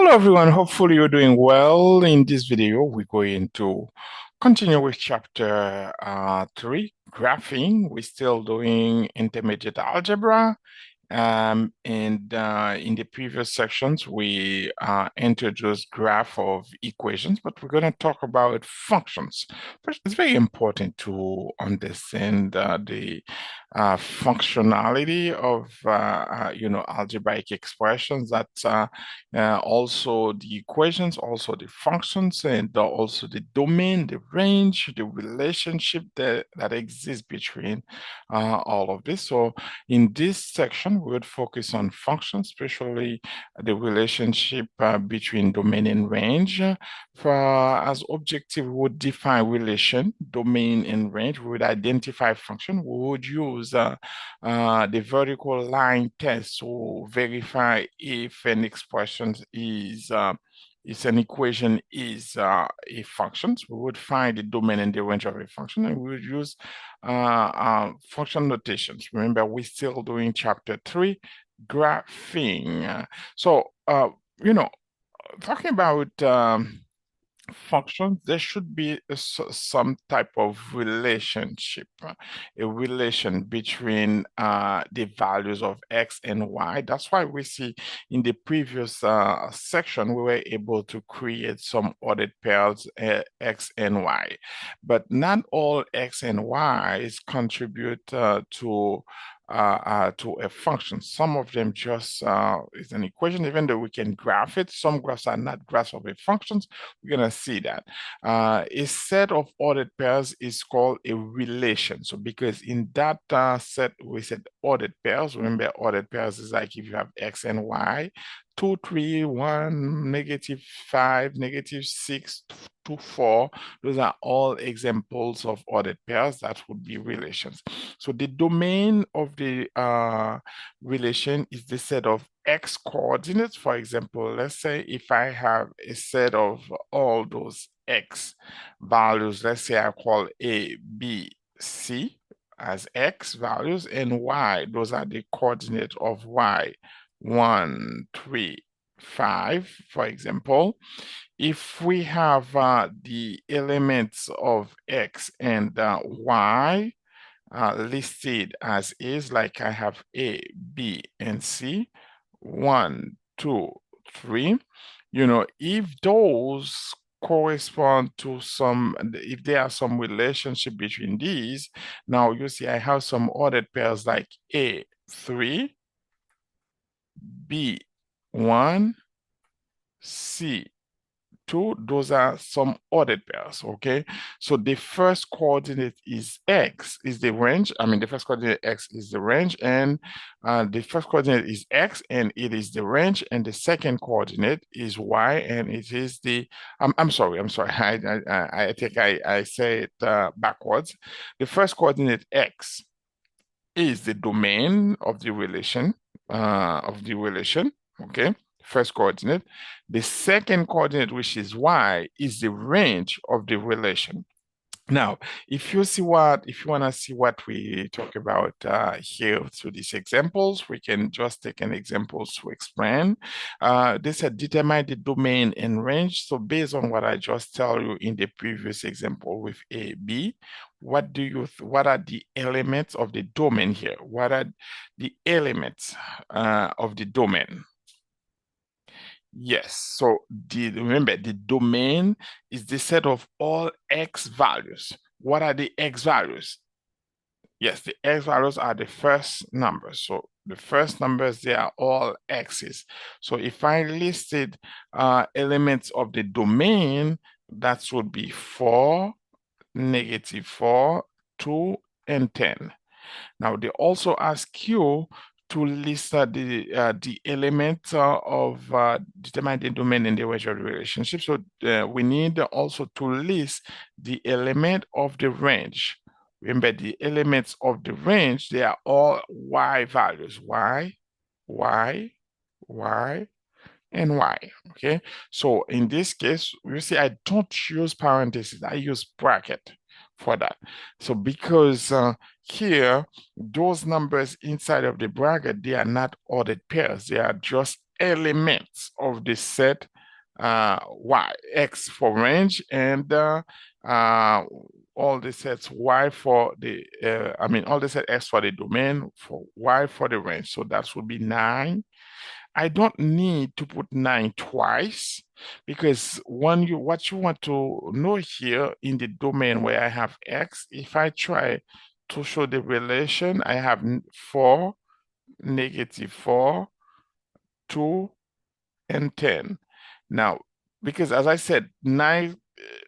Hello everyone, hopefully you're doing well. In this video, we're going to continue with chapter 3, graphing. We're still doing intermediate algebra. And in the previous sections, we introduced graph of equations, but we're going to talk about functions. But it's very important to understand the functionality of, algebraic expressions. Also the equations, also the functions, and also the domain, the range, the relationship that exists between all of this. So in this section, we would focus on functions, especially the relationship between domain and range. As objective, we would define relation, domain and range. We would identify function. We would use the vertical line test to verify if an expression is an equation is a function. So we would find the domain and the range of a function, and we would use function notations. Remember, we're still doing chapter 3, graphing. You know, talking about functions, there should be some type of relationship, a relation between the values of x and y. That's why we see in the previous section, we were able to create some ordered pairs x and y. But not all x and y's contribute to a function. Some of them just is an equation, even though we can graph it. Some graphs are not graphs of a functions. We're going to see that. A set of ordered pairs is called a relation. So because in that set, we said ordered pairs. Remember, ordered pairs is like if you have x and y, 2, 3, 1, -5, -6, 2, 4. Those are all examples of ordered pairs. That would be relations. So the domain of the relation is the set of x coordinates. For example, let's say if I have a set of all those x values, let's say I call A, B, C as x values, and y, those are the coordinates of y, 1, 3, 5, for example. If we have the elements of x and y listed as is, like I have A, B, and C, 1, 2, 3, if those correspond to if there are some relationship between these, now you see I have some ordered pairs like A, 3, B, 1, C, 2. Those are some ordered pairs, okay? So the first coordinate is x, is the range. I mean, the first coordinate x is the range, and the first coordinate is x, and it is the range, and the second coordinate is y, and it is the, I'm sorry, I think I say it backwards. The first coordinate x is the domain of the relation, okay? First coordinate. The second coordinate, which is y, is the range of the relation. Now, if you want to see what we talk about here through these examples, we can just take an example to explain. They said determine the domain and range. So based on what I just tell you in the previous example with A, B, what are the elements of the domain here? What are the elements of the domain? Yes, so remember the domain is the set of all x values. What are the x values? Yes, the x values are the first numbers. So the first numbers, they are all x's. So if I listed elements of the domain, that would be 4, -4, 2, and 10. Now they also ask you to list the element of determine the domain and the range of the relationship. So we need also to list the element of the range. Remember, the elements of the range, they are all y values. Y, y, y, and y, okay? So in this case, you see I don't use parentheses, I use bracket for that. So because here, those numbers inside of the bracket, they are not ordered pairs, they are just elements of the set y, x for range, and uh, all the sets y for the, I mean, all the set x for the domain, for y for the range. So that would be 9. I don't need to put 9 twice because what you want to know here in the domain where I have x, if I try to show the relation, I have 4, -4, 2, and 10. Now, because as I said, 9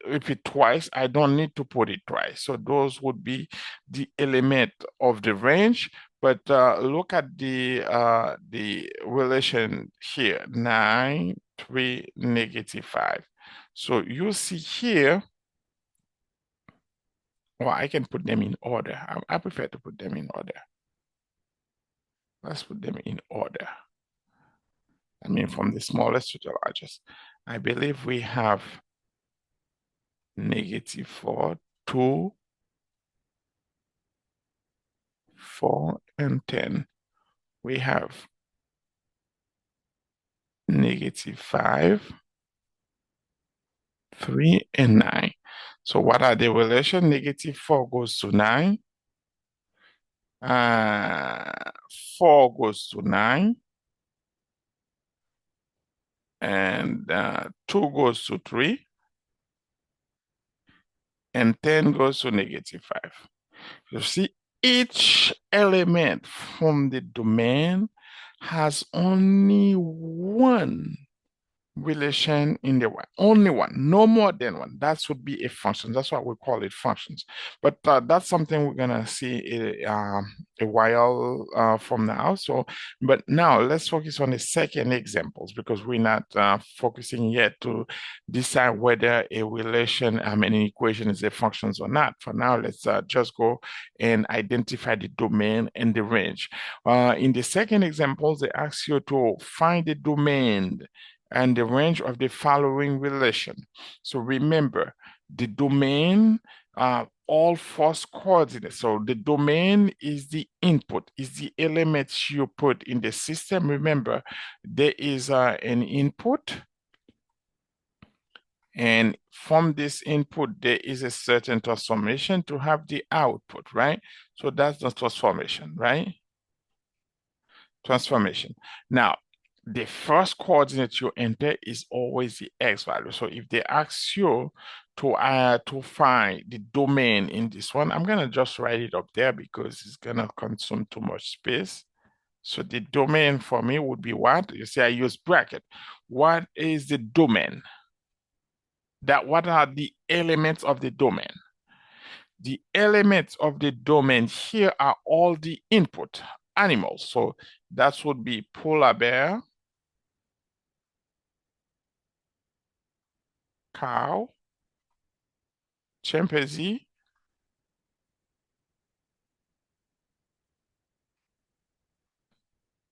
repeat twice, I don't need to put it twice. So those would be the element of the range. But look at the relation here, 9, 3, -5. So you see here, well, I can put them in order. I prefer to put them in order. Let's put them in order. I mean, from the smallest to the largest. I believe we have -4, 2, 4, and 10. We have -5, 3, and 9. So what are the relation? -4 goes to 9. Uh, 4 goes to 9. And 2 goes to 3. And 10 goes to -5. You see, each element from the domain has only one relation in the one, only one, no more than one. That would be a function. That's why we call it functions. But that's something we're gonna see a while from now. So, but now let's focus on the second examples because we're not focusing yet to decide whether a relation, I mean, an equation is a functions or not. For now, let's just go and identify the domain and the range. In the second example, they ask you to find the domain and the range of the following relation. So remember, the domain, all first coordinates. So the domain is the input, is the elements you put in the system. Remember, there is an input, and from this input, there is a certain transformation to have the output, right? So that's the transformation, right? Transformation. Now, the first coordinate you enter is always the x value. So if they ask you to find the domain in this one, I'm gonna just write it up there because it's gonna consume too much space. So the domain for me would be what? You see, I use bracket. What is the domain? What are the elements of the domain? The elements of the domain here are all the input animals. So that would be polar bear, cow, chimpanzee,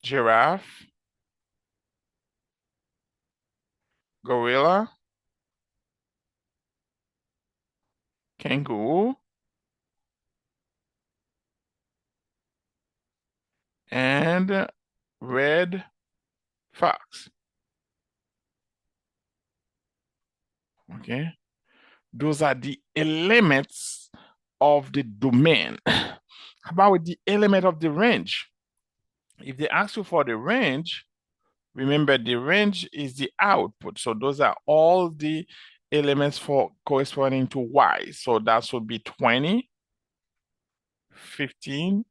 giraffe, gorilla, kangaroo, and red fox. Okay, those are the elements of the domain. How about the element of the range? If they ask you for the range, remember the range is the output. So those are all the elements for corresponding to y. So that would be 20, 15,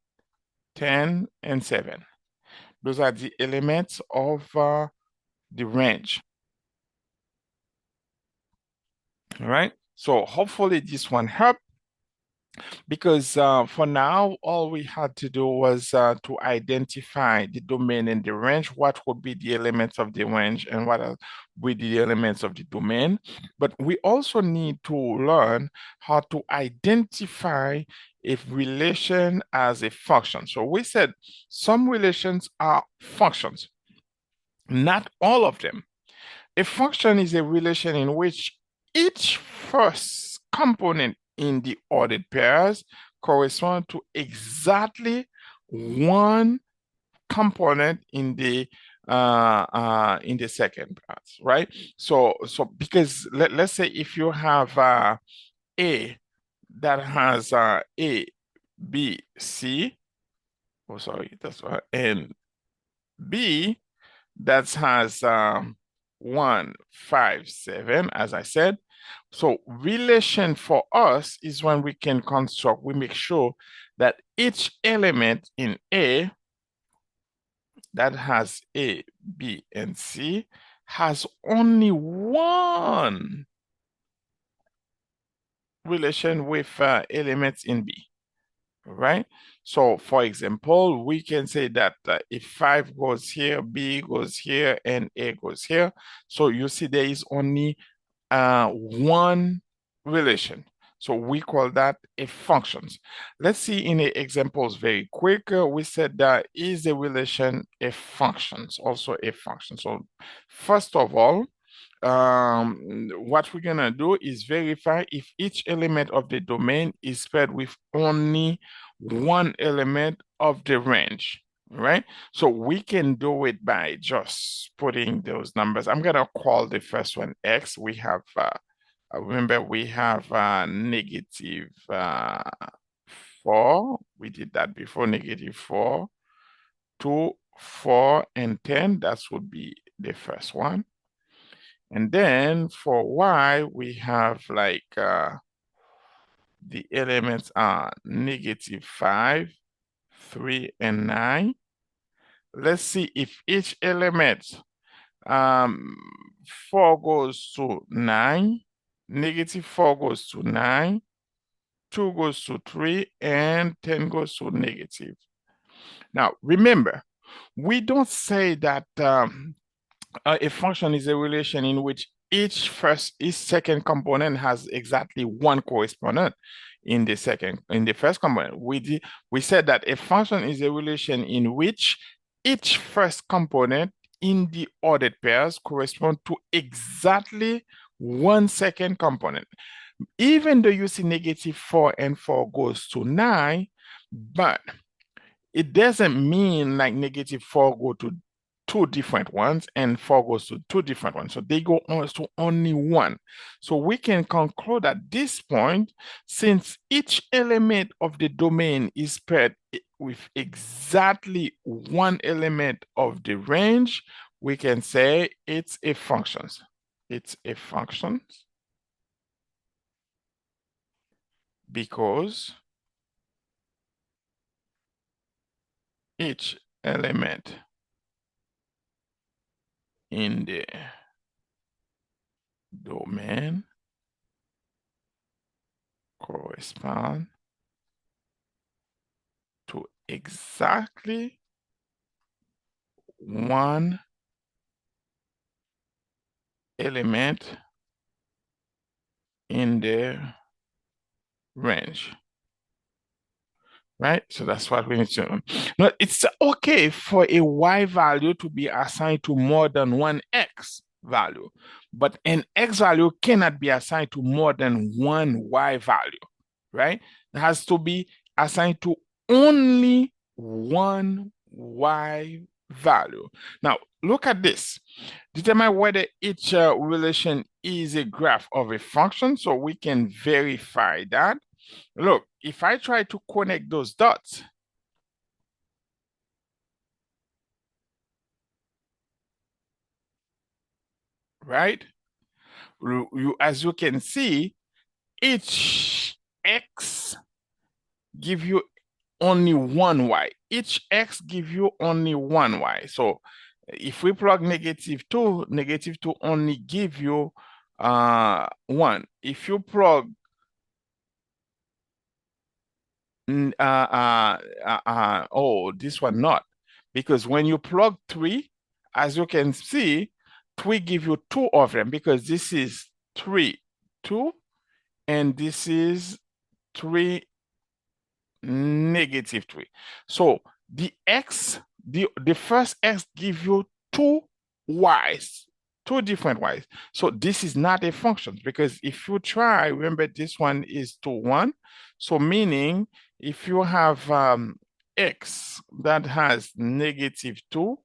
10, and 7. Those are the elements of the range. All right. So hopefully this one helped because for now, all we had to do was to identify the domain and the range, what would be the elements of the range and what would be the elements of the domain. But we also need to learn how to identify a relation as a function. So we said some relations are functions, not all of them. A function is a relation in which each first component in the ordered pairs correspond to exactly one component in the in the second part, right? So because let's say if you have A that has A, B, C, oh sorry, that's and B that has 1, 5, 7, as I said. So relation for us is when we can construct, we make sure that each element in A that has A, B, and C has only one relation with elements in B, right? So for example, we can say that if 5 goes here, B goes here, and A goes here. So you see there is only one relation. So we call that a functions. Let's see in the examples very quick. We said that is a relation a functions, also a function. So first of all, what we're gonna do is verify if each element of the domain is paired with only one element of the range, right? So we can do it by just putting those numbers. I'm gonna call the first one X. We have, remember we have negative 4. We did that before, negative 4, 2, 4, and 10. That would be the first one. And then for Y, we have like the elements are negative 5, 3, and 9. Let's see if each element, um, 4 goes to 9, negative 4 goes to 9, 2 goes to 3, and 10 goes to negative. Now, remember, we don't say that a function is a relation in which each second component has exactly one correspondent in the first component. We said that a function is a relation in which each first component in the ordered pairs correspond to exactly one second component. Even though you see negative 4 and 4 goes to 9, but it doesn't mean like negative 4 go to two different ones and 4 goes to two different ones. So they go on to only one. So we can conclude at this point, since each element of the domain is paired with exactly one element of the range, we can say it's a function. It's a function because each element in the domain correspond to exactly one element in the range, right? So that's what we need to know. Now, it's okay for a y value to be assigned to more than one x value, but an x value cannot be assigned to more than one y value, right? It has to be assigned to only one y value. Now, look at this. Determine whether each relation is a graph of a function, so we can verify that. Look, if I try to connect those dots, right? As you can see, each x give you only one y. Each x give you only one y. So if we plug negative 2 only give you 1. If you plug oh, this one not. Because when you plug 3, as you can see, 3 give you 2 of them because this is 3, 2, and this is 3, negative 3. So the first x give you two y's, two different y's. So this is not a function because if you try, remember this one is to 1. So meaning if you have x that has negative 2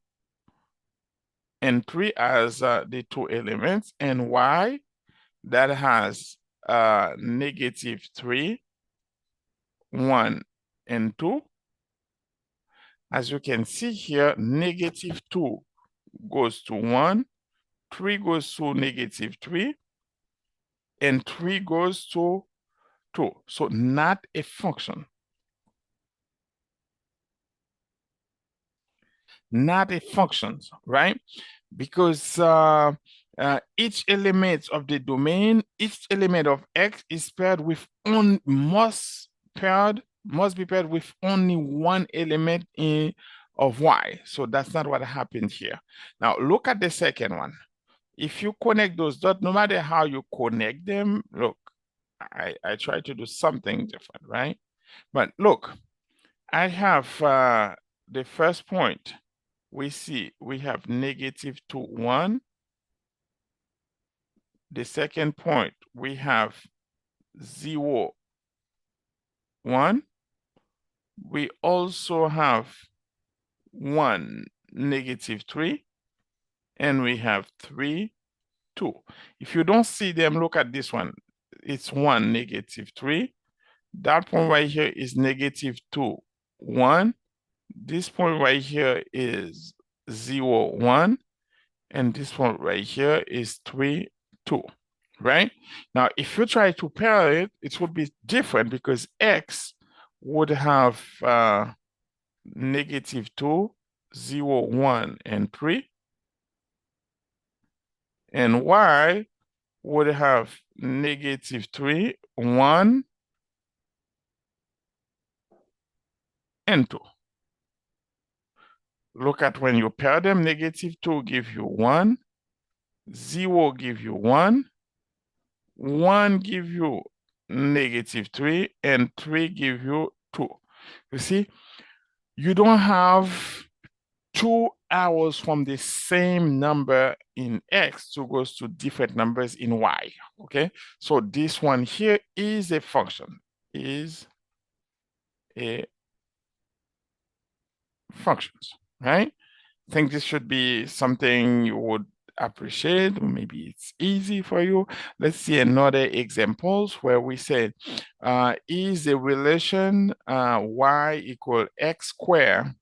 and 3 as the two elements, and y that has -3, 1, and 2. As you can see here, -2 goes to 1, 3 goes to -3, and 3 goes to 2. So not a function. Not a function, right? Because each element of the domain, each element of X is paired with must be paired with only one element of Y. So that's not what happened here. Now look at the second one. If you connect those dots, no matter how you connect them, look, I try to do something different, right? But look, I have the first point. We see we have -2, 1. The second point, we have 0, 1. We also have 1, -3, and we have 3, 2. If you don't see them, look at this one. It's 1, -3. That point right here is -2, 1. This point right here is 0, 1. And this one right here is 3, 2, right? Now, if you try to pair it, it would be different because X would have -2, 0, 1, and 3, and Y would have -3, 1, and 2. Look at when you pair them, -2 give you 1, 0 give you 1, 1 give you -3, and 3 give you 2. You see, you don't have two arrows from the same number in X to go to different numbers in Y, okay? So this one here is a function, right? I think this should be something you would appreciate. Maybe it's easy for you. Let's see another examples where we say, is a relation y equal x squared.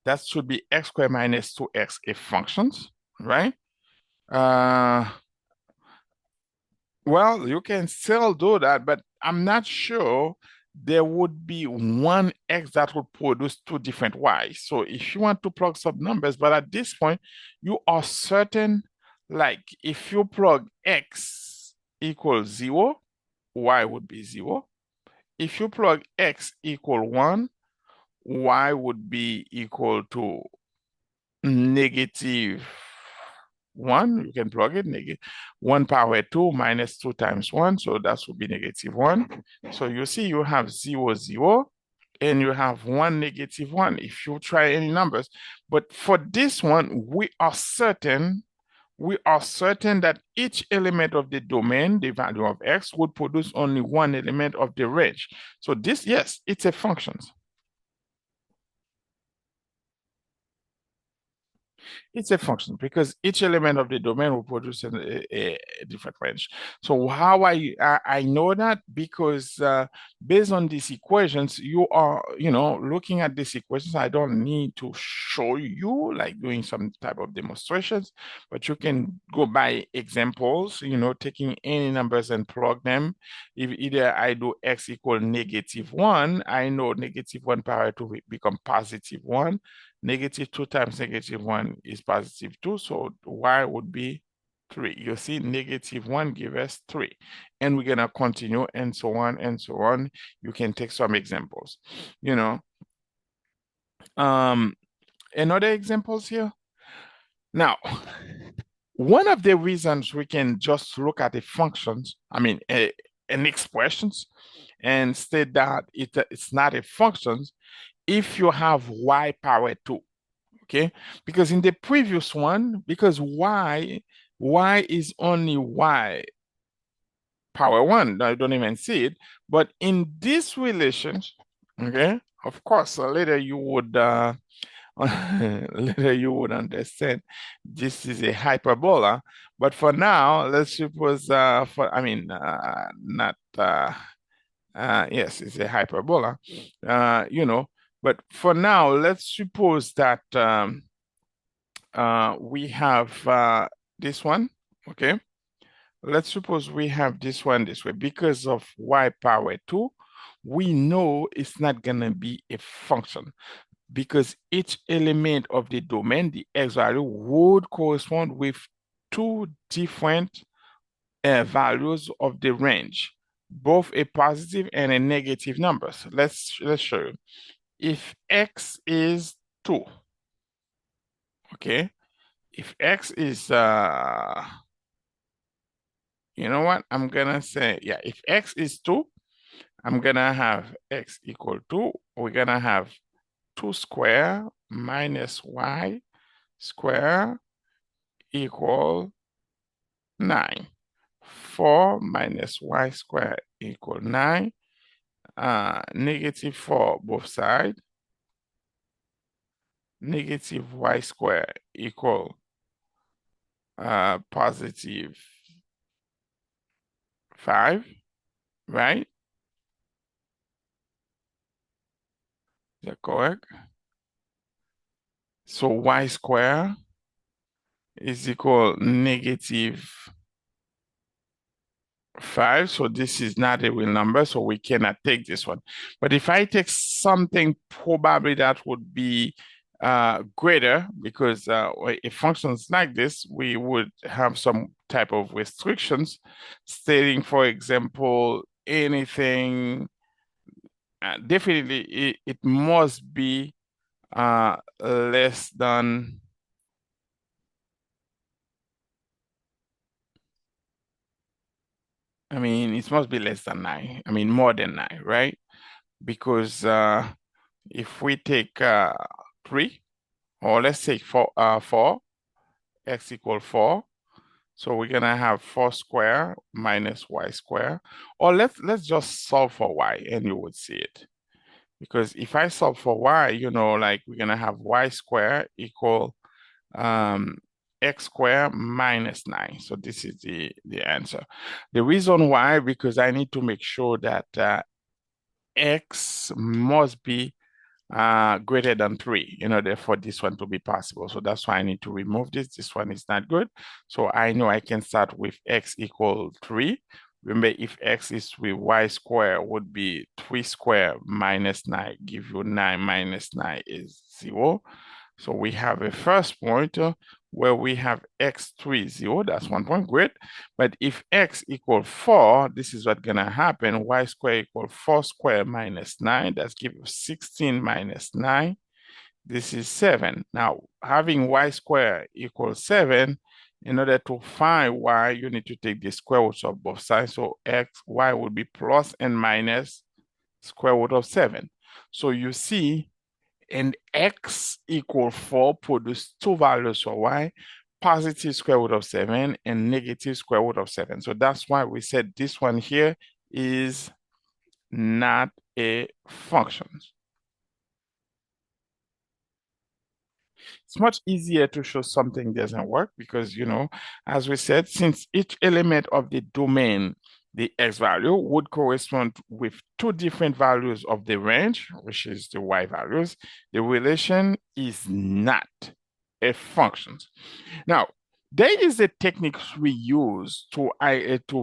That should be x squared minus 2x a functions, right? Well, you can still do that, but I'm not sure there would be one X that would produce two different Y's. So if you want to plug some numbers, but at this point, you are certain, like if you plug X equals 0, Y would be 0. If you plug X equal 1, Y would be equal to -1. You can plug it, -1 power 2 minus 2 times 1, so that would be -1. So you see you have 0, 0, and you have 1, -1 if you try any numbers. But for this one, we are certain that each element of the domain, the value of X, would produce only one element of the range. So this, yes, it's a function. It's a function because each element of the domain will produce a different range. So how I know that because based on these equations, you are, looking at these equations, I don't need to show you like doing some type of demonstrations, but you can go by examples, taking any numbers and plug them. If either I do x equal -1, I know -1 power 2 will become +1. -2 times -1 is +2, so y would be 3. You see, -1 give us 3. And we're going to continue and so on and so on. You can take some examples. Another examples here. Now, one of the reasons we can just look at the functions, an expressions, and state that it's not a function if you have y power 2. Okay, because in the previous one, because y is only y power 1, I don't even see it, but in this relation, okay, of course later you would later you would understand this is a hyperbola. But for now, let's suppose not yes, it's a hyperbola. You know, but for now, let's suppose that we have this one, okay? Let's suppose we have this one this way. Because of y power 2, we know it's not going to be a function because each element of the domain, the x value, would correspond with two different values of the range, both a positive and a negative number. So let's show you. If x is 2, okay? If x is you know what? I'm gonna say, yeah, if x is 2, I'm gonna have x equal to, we're gonna have 2 square minus y square equal 9. 4 minus y square equal 9. Negative 4 both sides. Negative y square equal positive 5, right? Is that correct? So y square is equal negative 5. So this is not a real number, so we cannot take this one. But if I take something probably that would be greater, because if functions like this, we would have some type of restrictions stating, for example, anything, definitely it must be less than, I mean, it must be less than 9. I mean, more than 9, right? Because if we take 3, or let's take 4, x equal 4, so we're gonna have 4 square minus y square. Or let's just solve for y and you would see it. Because if I solve for y, you know, like we're gonna have y square equal um, x square minus 9. So this is the answer. The reason why, because I need to make sure that x must be greater than 3 in order for this one to be possible. So that's why I need to remove this. This one is not good. So I know I can start with x equal 3. Remember, if x is 3, y square would be 3 square minus 9, give you 9 minus 9 is 0. So we have a first point where we have x3 0, that's 1 point, great. But if x equal 4, this is what's gonna happen, y square equal 4 square minus 9, that's give you 16 minus 9, this is 7. Now, having y square equal 7, in order to find y, you need to take the square roots of both sides, so y will be plus and minus square root of 7. So you see, and x equal 4 produce two values for y, positive square root of 7 and negative square root of 7. So that's why we said this one here is not a function. It's much easier to show something doesn't work because, you know, as we said, since each element of the domain, the x value, would correspond with two different values of the range, which is the y values, the relation is not a function. Now, there is a technique we use to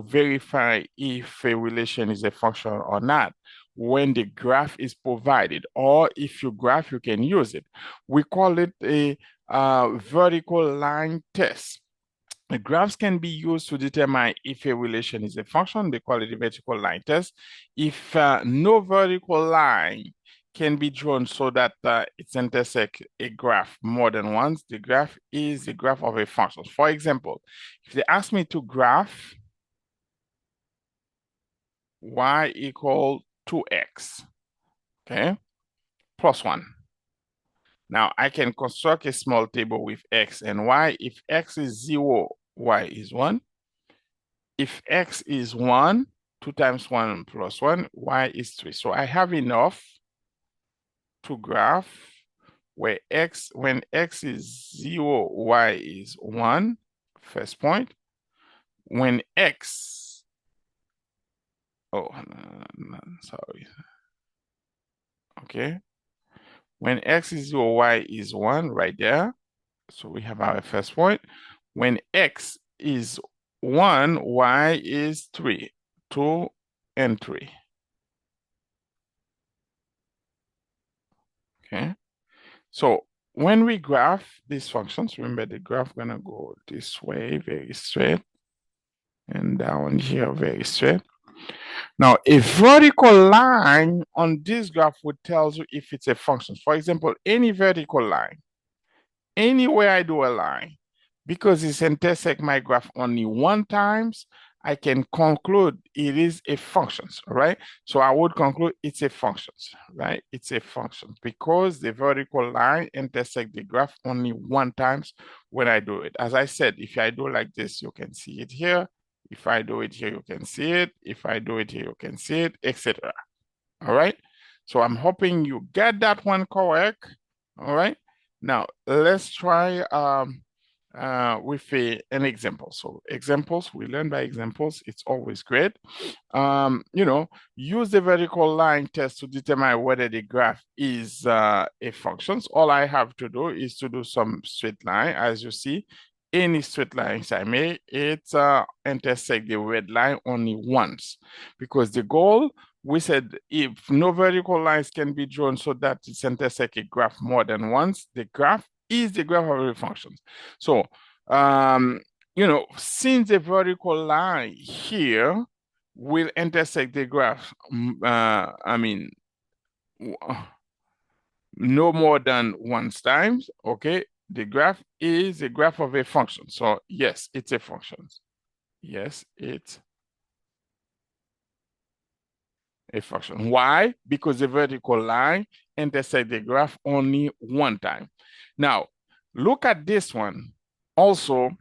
verify if a relation is a function or not when the graph is provided, or if you graph, you can use it. We call it a vertical line test. The graphs can be used to determine if a relation is a function. They call it a vertical line test. If no vertical line can be drawn so that it intersects a graph more than once, the graph is the graph of a function. For example, if they ask me to graph y equal 2x, okay, plus 1. Now I can construct a small table with x and y. If x is 0, y is 1. If x is 1, 2 times 1 plus 1, y is 3. So I have enough to graph where when x is 0, y is 1, first point. When x, oh, no, sorry. Okay. When x is 0, y is 1, right there. So we have our first point. When x is 1, y is 3. 2 and 3. Okay. So when we graph these functions, remember the graph gonna go this way, very straight, and down here, very straight. Now, a vertical line on this graph would tell you if it's a function. For example, any vertical line, anywhere I do a line, because it's intersect my graph only one times, I can conclude it is a function, right? So I would conclude it's a function, right? It's a function because the vertical line intersect the graph only one times when I do it. As I said, if I do like this, you can see it here. If I do it here, you can see it. If I do it here, you can see it, etc. All right. So I'm hoping you get that one correct. All right. Now let's try with an example. So examples, we learn by examples. It's always great. Use the vertical line test to determine whether the graph is a function. All I have to do is to do some straight line. As you see, any straight lines I make, it intersect the red line only once, because the goal, we said, if no vertical lines can be drawn so that it's intersect a graph more than once, the graph is the graph of a function. So, since the vertical line here will intersect the graph, no more than once times, okay, the graph is a graph of a function. So, yes, it's a function. Yes, it's a function. Why? Because the vertical line intersects the graph only one time. Now, look at this one. Also,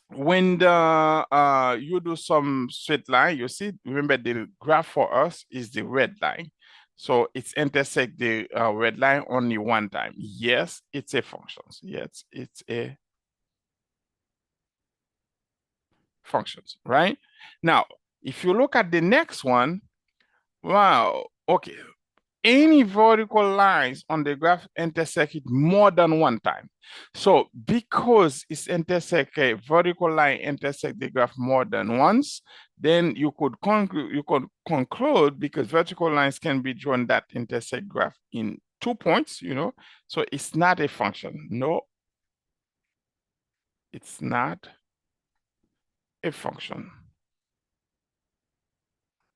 when you do some straight line, you see, remember the graph for us is the red line. So it's intersect the red line only one time. Yes, it's a function. Yes, it's a function, right? Now, if you look at the next one, wow, okay, any vertical lines on the graph intersect it more than one time. So because it's intersect a vertical line intersect the graph more than once, then you could conclude because vertical lines can be drawn that intersect graph in 2 points, so it's not a function. No, it's not a function,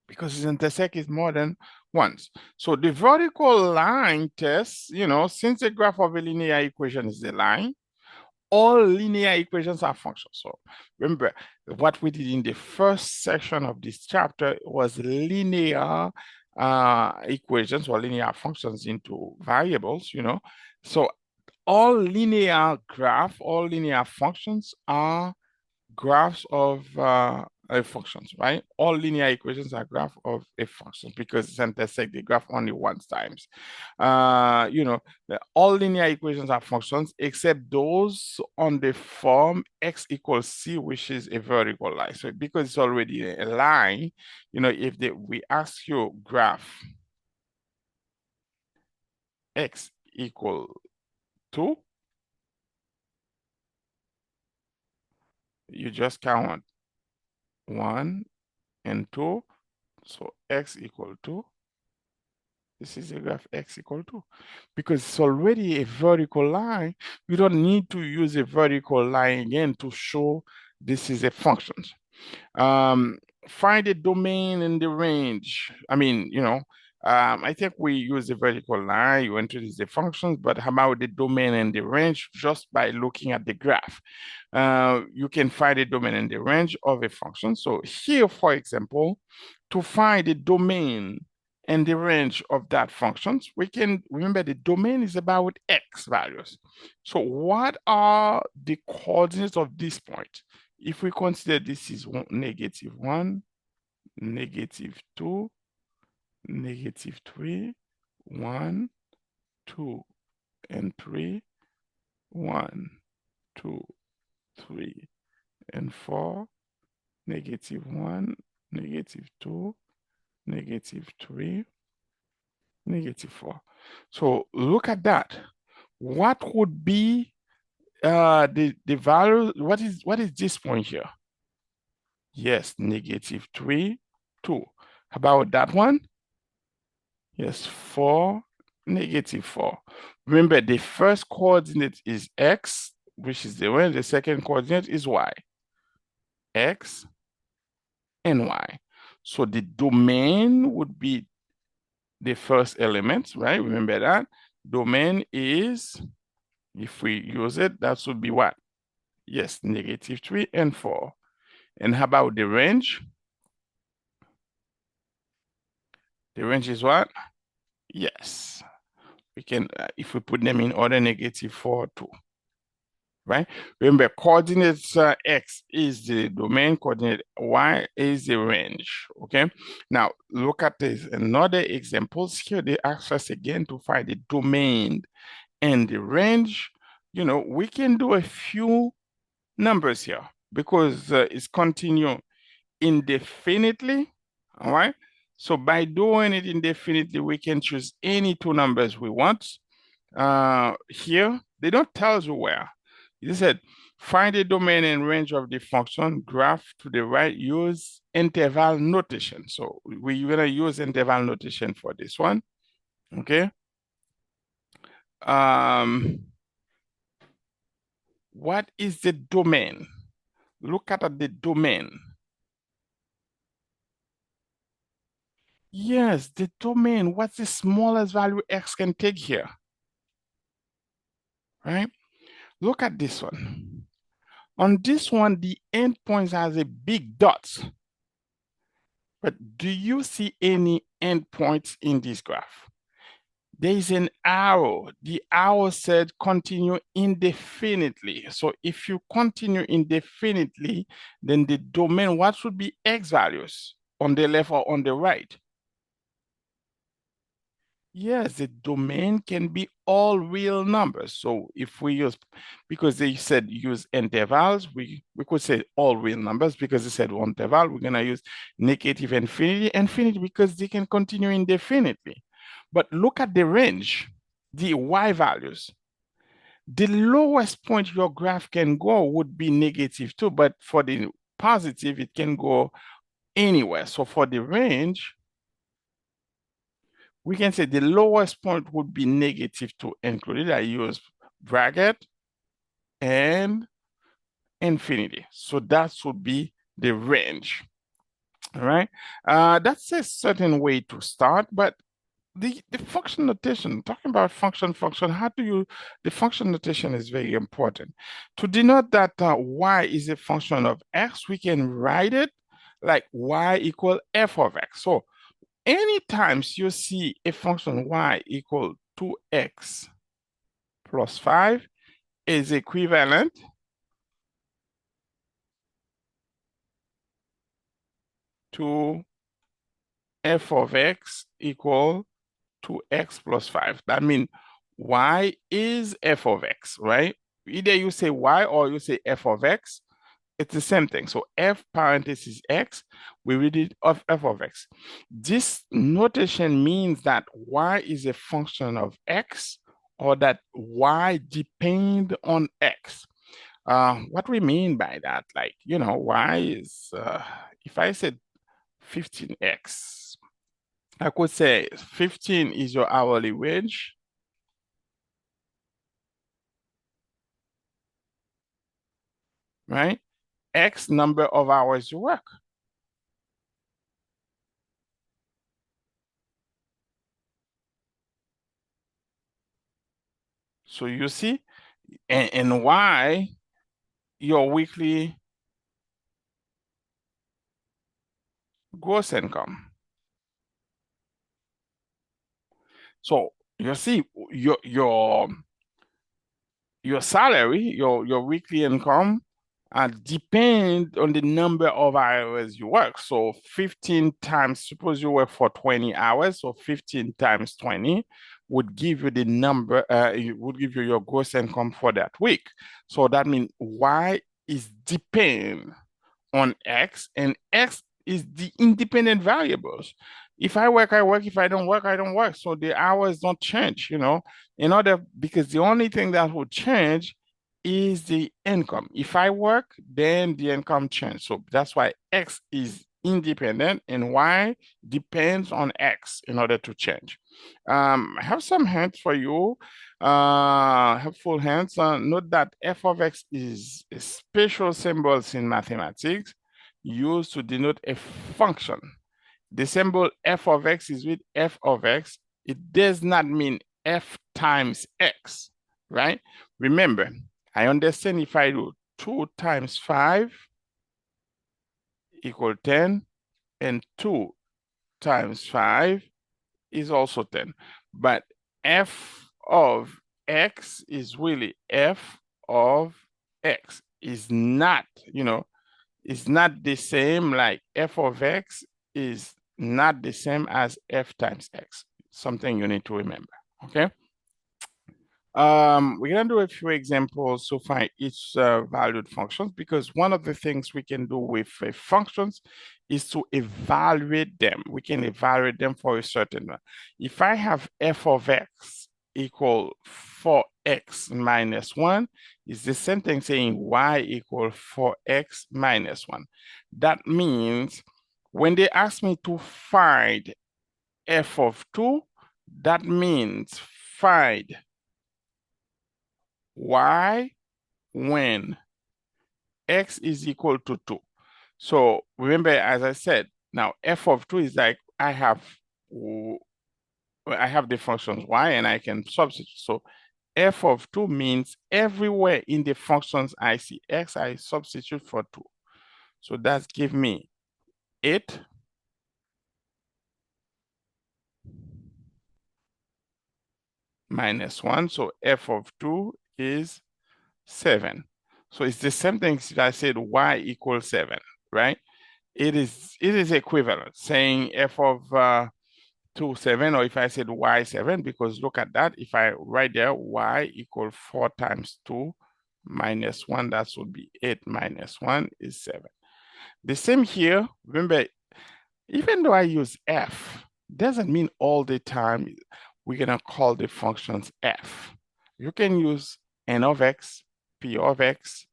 because its intersect is more than once. So the vertical line test, since the graph of a linear equation is a line, all linear equations are functions. So remember, what we did in the first section of this chapter was linear equations or linear functions into variables, So all linear all linear functions are graphs of functions, right? All linear equations are graph of a function because it's intersect the graph only once times. All linear equations are functions except those on the form x equals c, which is a vertical line. So because it's already a line, if we ask you graph x equal 2, you just count 1 and 2. So x equal 2. This is a graph x equal to, because it's already a vertical line. You don't need to use a vertical line again to show this is a function. Find the domain and the range. I think we use the vertical line, you introduce the functions, but how about the domain and the range just by looking at the graph? You can find the domain and the range of a function. So here, for example, to find the domain and the range of that functions, we can remember the domain is about x values. So what are the coordinates of this point? If we consider this is -1, -2, -3, 1, 2, and 3, 1, 2, 3, and 4, -1, -2, -3, -4. So look at that. What would be the value? What is this point here? Yes, -3, 2. How about that one? Yes, 4, -4. Remember, the first coordinate is x, which is the range. The second coordinate is y. X and y. So the domain would be the first element, right? Remember that. Domain is, if we use it, that would be what? Yes, -3 and 4. And how about the range? The range is what? Yes. We can, if we put them in order, -4, 2. Right? Remember, coordinates x is the domain, coordinate y is the range. Okay. Now look at this. Another examples here. They ask us again to find the domain and the range. We can do a few numbers here because it's continue indefinitely. All right. So by doing it indefinitely, we can choose any two numbers we want. Here, they don't tell us where. They said, find the domain and range of the function graph to the right, use interval notation. So we're gonna use interval notation for this one, okay? What is the domain? Look at the domain. Yes, the domain, what's the smallest value x can take here, right? Look at this one. On this one, the endpoint has a big dot. But do you see any endpoints in this graph? There is an arrow. The arrow said continue indefinitely. So if you continue indefinitely, then the domain, what should be x values on the left or on the right? Yes, the domain can be all real numbers. So if we use, because they said use intervals, we could say all real numbers because they said one interval, we're gonna use negative infinity because they can continue indefinitely. But look at the range, the y values. The lowest point your graph can go would be -2, but for the positive, it can go anywhere. So for the range, we can say the lowest point would be -2 included. I use bracket and infinity. So that would be the range. All right. That's a certain way to start, but the function notation, talking about function, the function notation is very important. To denote that y is a function of x, we can write it like y equal f of x. So anytime you see a function y equal 2x plus 5 is equivalent to f of x equal to x plus 5. That means y is f of x, right? Either you say y or you say f of x. It's the same thing. So f parenthesis x, we read it of f of x. This notation means that y is a function of x or that y depend on x. What we mean by that, like, y is, if I said 15x, I could say 15 is your hourly wage, right? X number of hours you work. So you see, and Y, your weekly gross income. So you see, your salary, your weekly income, depend on the number of hours you work. So 15 times, suppose you work for 20 hours, so 15 times 20 would give you the number, it would give you your gross income for that week. So that means Y is depend on X, and X is the independent variables. If I work, I work. If I don't work, I don't work. So the hours don't change, because the only thing that will change is the income. If I work, then the income change. So that's why X is independent and Y depends on X in order to change. I have some hints for you, helpful hints. Note that f of X is a special symbols in mathematics used to denote a function. The symbol f of X is with f of X. It does not mean f times X, right? Remember, I understand if I do 2 times 5 equal 10, and 2 times 5 is also 10. But f of X is really f of X. Is not, it's not the same, like f of X is not the same as f times X. Something you need to remember, okay? We're gonna do a few examples to find each valued functions, because one of the things we can do with functions is to evaluate them. We can evaluate them for a certain one. If I have f of X equal 4x minus 1, it's the same thing saying y equal 4x minus 1. That means when they ask me to find f of 2, that means find y when x is equal to 2. So remember, as I said, now f of 2 is like I have the functions y and I can substitute. So f of 2 means everywhere in the functions I see x, I substitute for 2. So that gives me 8 minus 1. So f of 2 is 7. So it's the same thing as I said y equals 7, right? It is equivalent, saying f of 2, 7, or if I said y 7, because look at that. If I write there y equals 4 times 2 minus 1, that would be 8 minus 1 is 7. The same here. Remember, even though I use f, doesn't mean all the time we're gonna call the functions f. You can use n of x, p of x,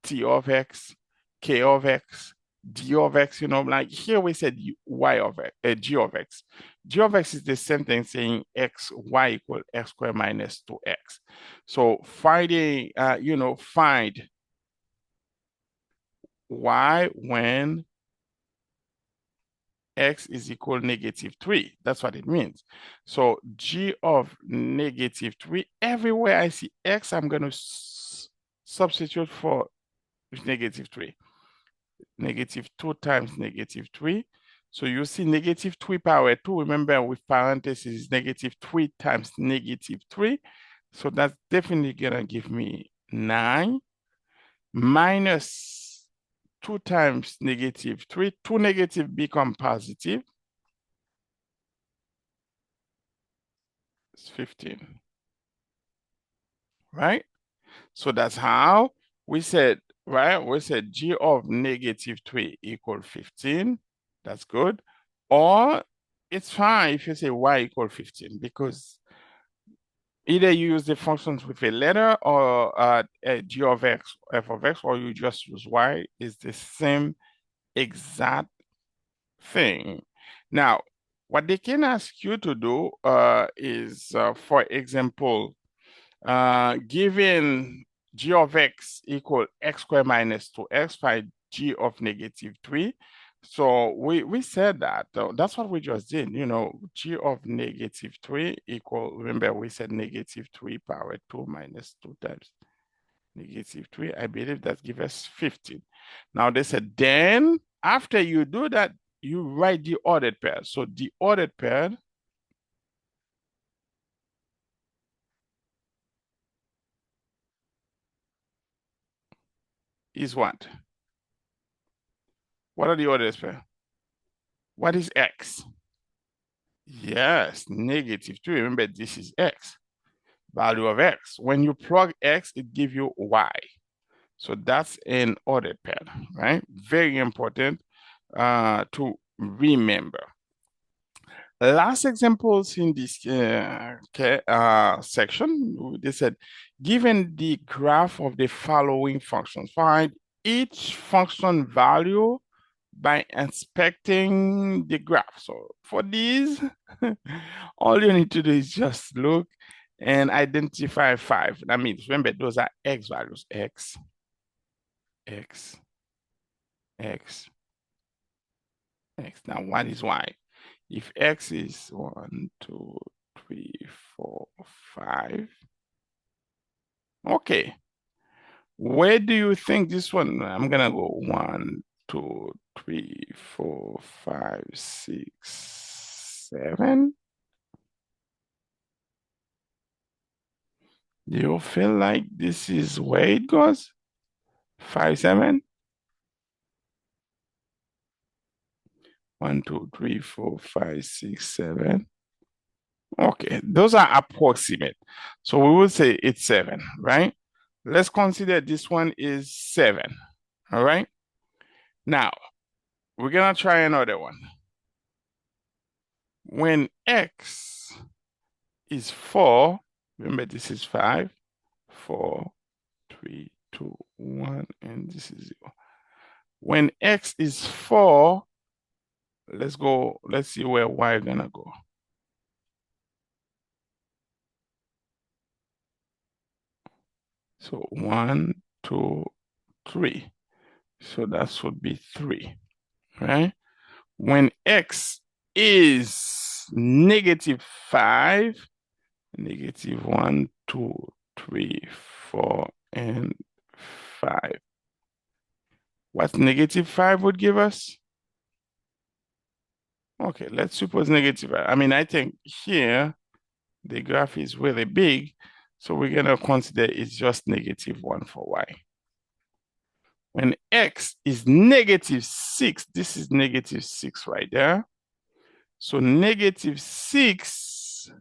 t of x, k of x, d of x, like here we said y of x, g of x. G of x is the same thing saying x, y equal x squared minus 2x. So finding, find y when x is equal -3. That's what it means. So g of -3, everywhere I see x, I'm going to substitute for -3. -2 times -3. So you see -3 power 2. Remember, with parentheses, -3 times -3. So that's definitely going to give me 9 minus 2 times -3. 2 negative become positive. It's 15, right? So that's how we said, right? We said g of -3 equal 15. That's good. Or it's fine if you say y equal 15, because either you use the functions with a letter or a g of x, f of x, or you just use y. Is the same exact thing. Now, what they can ask you to do is, for example, given g of x equal x squared minus 2x, find g of -3. So we said that, that's what we just did, g of -3 equal, remember we said -3 power 2 minus 2 times -3. I believe that gives us 15. Now they said, then after you do that, you write the ordered pair. So the ordered pair is what? What are the ordered pair? What is x? Yes, -2. Remember, this is x, value of x. When you plug x, it gives you y. So that's an ordered pair, right? Very important to remember. Last examples in this section, they said, given the graph of the following functions, find each function value by inspecting the graph. So for these, all you need to do is just look and identify 5. That means, remember, those are x values, x, x, x, x. Now, what is y? If x is 1, 2, 3, 4, 5, okay. Where do you think this one? I'm gonna go 1, 2, 3, 4, 5, 6, 7. Do you feel like this is where it goes? 5, 7? 1, 2, 3, 4, 5, 6, 7. Okay, those are approximate. So we will say it's 7, right? Let's consider this one is 7. All right. Now, we're gonna try another one. When x is 4, remember this is 5, 4, 3, 2, 1, and this is 0. When x is 4, let's see where y gonna go. So 1, 2, 3. So that should be 3, right? When x is -5, -1, 2, 3, 4, and 5. What -5 would give us? Okay, let's suppose -5. I mean, I think here the graph is really big, so we're gonna consider it's just -1 for y. When x is -6, this is -6 right there. So -6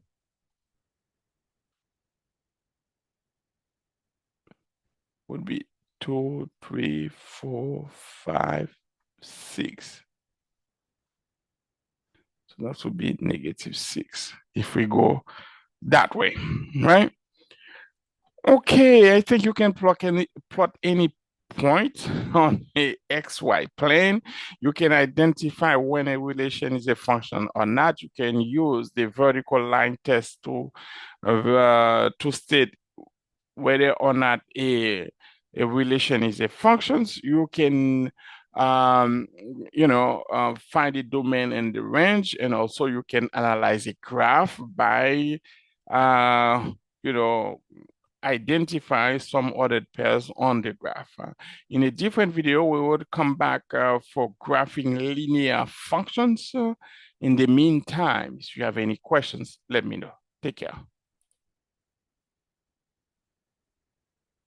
would be 2, 3, 4, 5, 6. So that would be -6 if we go that way, right? Okay, I think you can plot any point on a XY plane. You can identify when a relation is a function or not. You can use the vertical line test to state whether or not a relation is a function. You can find the domain and the range, and also you can analyze a graph by uh, you know identify some ordered pairs on the graph. In a different video, we will come back for graphing linear functions. In the meantime, if you have any questions, let me know. Take care.